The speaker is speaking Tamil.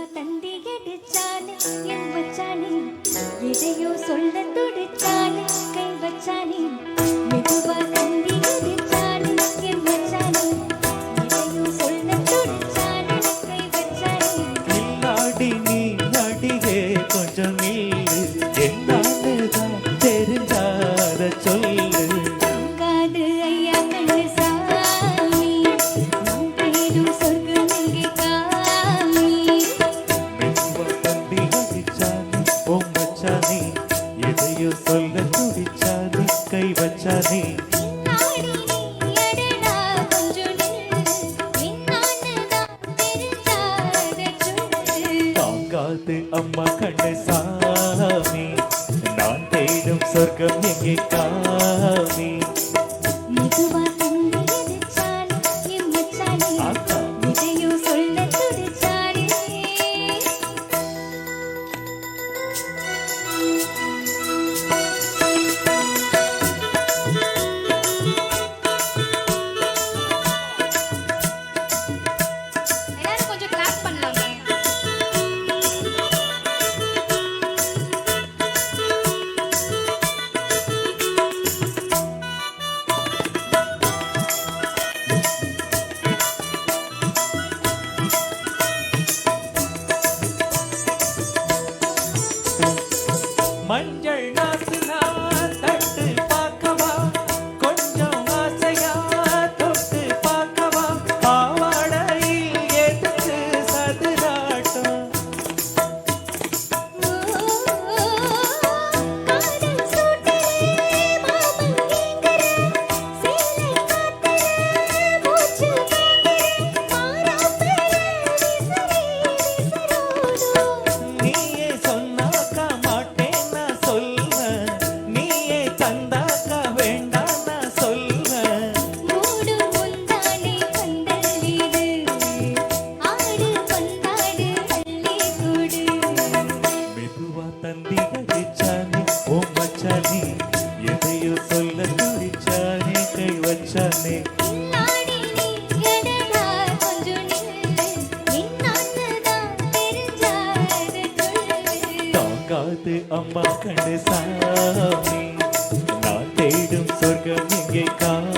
தந்தி எடுச்சானே என் மச்சானே எதையோ சொல்ல துடிச்சானே கை வச்சானே மெதுவா தந்தி எடுச்சானே என் மச்சானே எதையோ சொல்ல துடிச்சானே கை வச்சானே இல்லாடி நீ நடிகே கொஞ்சம் நீரு என்னதான் தெரிஞ்சாத சொல்லு காது ஐயா கண்ணு சாமி நான் தேடும் சொர்க்கம் எங்கே காமி மெதுவா தந்தி அடிச்சானே ஓ மச்சானே எதையோ சொல்ல துடிச்சானே கை வச்சானே நாடி நீ அடடா கொஞ்சம் நில்லு என்னானதான் தெரிஞ்சாத சொல்லு தாங்காது அம்மா கண்ணு சாமி நான் தேடும் சொர்க்கம் எங்கே காமி மெதுவா தந்தி எடுச்சானே என் மச்சானே ஆத்தா. எதையோ சொல்ல துடிச்சானே எல்லாரும் கொஞ்சம் கிளாப் பண்ணலாமே மஞ்சள் நாசுனா தட்டு பார்க்கவா கொஞ்சம் ஆசையா தொட்டு பார்க்கவா பாவாடையில் எடுத்து சதுராட்டம் காதல் சூட்டிலே மாமன் கேக்குற சேலை காத்துற மூச்சு வாங்குற மாறாப்பேல விசரோடு நீயே சொன்னாக்கா மாட்டேன் நான் சொல்வேன் நீயே தந்தாக்கா வேண்டாம் நான் சொல்வேன் மூடு முந்தானே கந்தல் வீடு ஆடு பந்தாடு அள்ளி கூடு மெதுவா தந்தி அடிச்சானே ஓ மச்சானே எதையோ சொல்ல துடிச்சானே கை வச்சானே நாடி நீ எடடா கொஞ்சம் நில்லு என்னானதான் தெரிஞ்சாத சொல்லு தாங்காது அம்மா கண்டு சாமி நான் தேடும் சொர்க்கம் எங்கே காமி